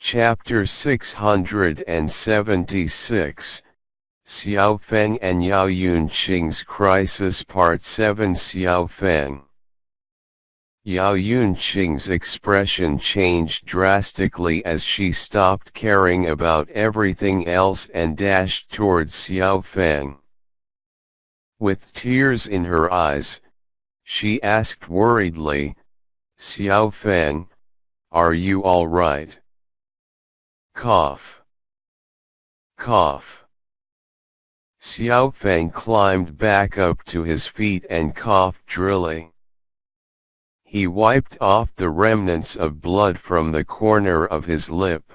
Chapter 676, Xiaofeng and Yao Yunqing's Crisis Part 7. Xiaofeng. Yao Yunqing's expression changed drastically as she stopped caring about everything else and dashed towards Xiaofeng. With tears in her eyes, she asked worriedly, "Xiaofeng, are you all right?" Cough. Cough. Xiaofeng climbed back up to his feet and coughed drily. He wiped off the remnants of blood from the corner of his lip.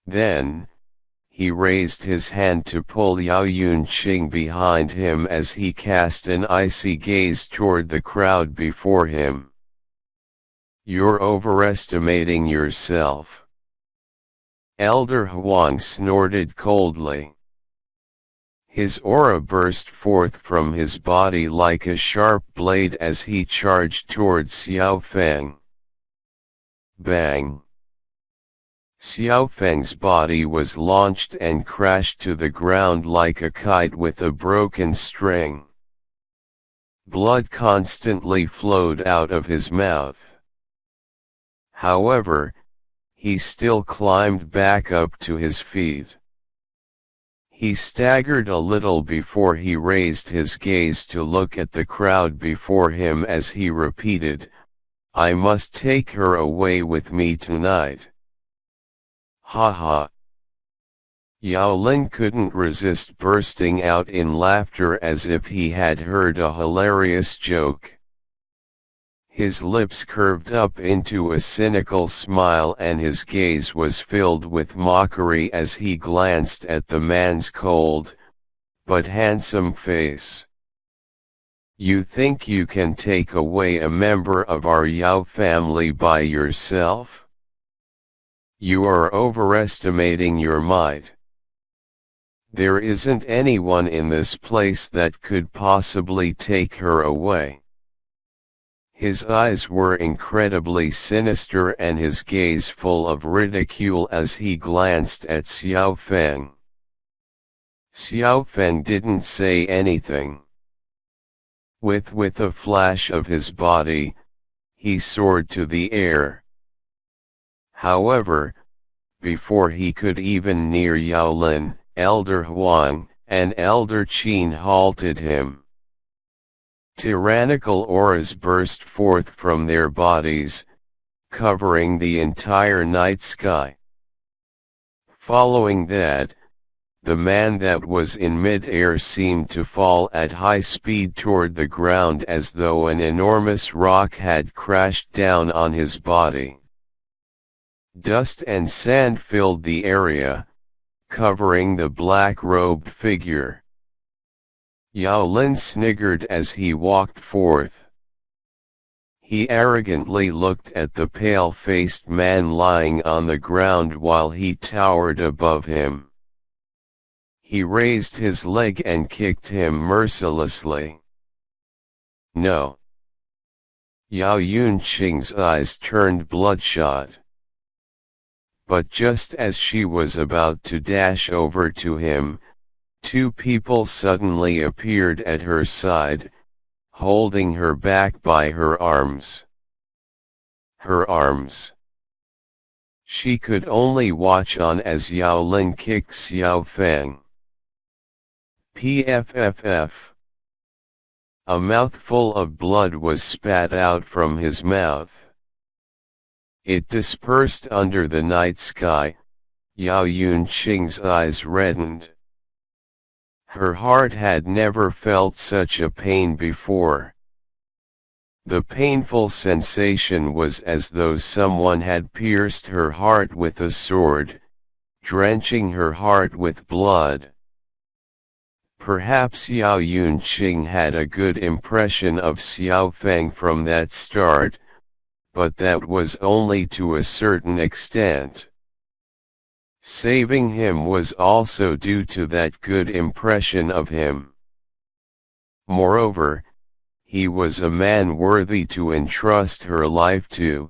Then, he raised his hand to pull Yao Yunqing behind him as he cast an icy gaze toward the crowd before him. "You're overestimating yourself." Elder Huang snorted coldly. His aura burst forth from his body like a sharp blade as he charged towards Xiaofeng. Bang! Xiaofeng's body was launched and crashed to the ground like a kite with a broken string. Blood constantly flowed out of his mouth. However, he still climbed back up to his feet. He staggered a little before he raised his gaze to look at the crowd before him as he repeated, "I must take her away with me tonight." Ha ha. Yao Lin couldn't resist bursting out in laughter as if he had heard a hilarious joke. His lips curved up into a cynical smile and his gaze was filled with mockery as he glanced at the man's cold, but handsome face. "You think you can take away a member of our Yao family by yourself? You are overestimating your might. There isn't anyone in this place that could possibly take her away." His eyes were incredibly sinister and his gaze full of ridicule as he glanced at Xiaofeng. Xiaofeng didn't say anything. With a flash of his body, he soared to the air. However, before he could even near Yao Lin, Elder Huang and Elder Qin halted him. Tyrannical auras burst forth from their bodies, covering the entire night sky. Following that, the man that was in mid-air seemed to fall at high speed toward the ground as though an enormous rock had crashed down on his body. Dust and sand filled the area, covering the black-robed figure. Yao Lin sniggered as he walked forth. He arrogantly looked at the pale-faced man lying on the ground while he towered above him. He raised his leg and kicked him mercilessly. "No." Yao Yunqing's eyes turned bloodshot. But just as she was about to dash over to him, two people suddenly appeared at her side, holding her back by her arms. Her arms. She could only watch on as Yao Lin kicked Xiaofeng. Pfff. A mouthful of blood was spat out from his mouth. It dispersed under the night sky. Yao Yunqing's eyes reddened. Her heart had never felt such a pain before. The painful sensation was as though someone had pierced her heart with a sword, drenching her heart with blood. Perhaps Yao Yunqing had a good impression of Xiaofeng from that start, but that was only to a certain extent. Saving him was also due to that good impression of him. Moreover, he was a man worthy to entrust her life to.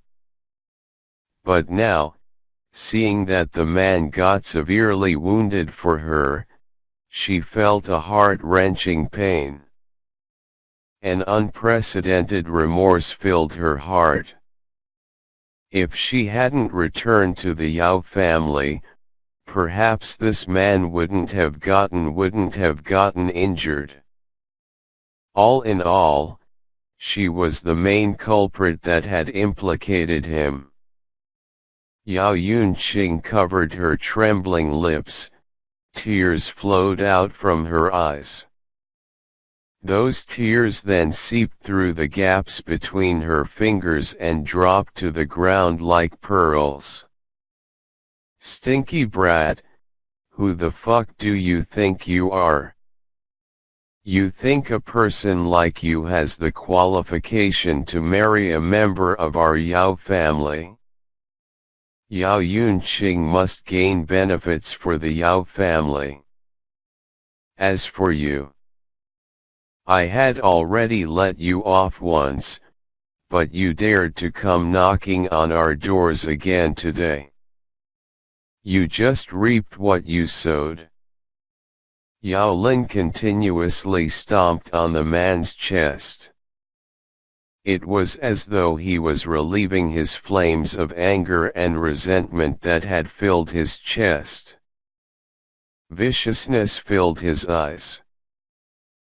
But now, Seeing that the man got severely wounded for her, she felt a heart-wrenching pain. An unprecedented remorse filled her heart. If she hadn't returned to the Yao family, perhaps this man wouldn't have gotten injured. All in all, she was the main culprit that had implicated him. Yao Yunqing covered her trembling lips, tears flowed out from her eyes. Those tears then seeped through the gaps between her fingers and dropped to the ground like pearls. Stinky brat, who the fuck do you think you are? You think a person like you has the qualification to marry a member of our Yao family? Yao Yunqing must gain benefits for the Yao family. As for you, I had already let you off once, but you dared to come knocking on our doors again today. You just reaped what you sowed. Yao Lin continuously stomped on the man's chest. It was as though he was relieving his flames of anger and resentment that had filled his chest. Viciousness filled his eyes.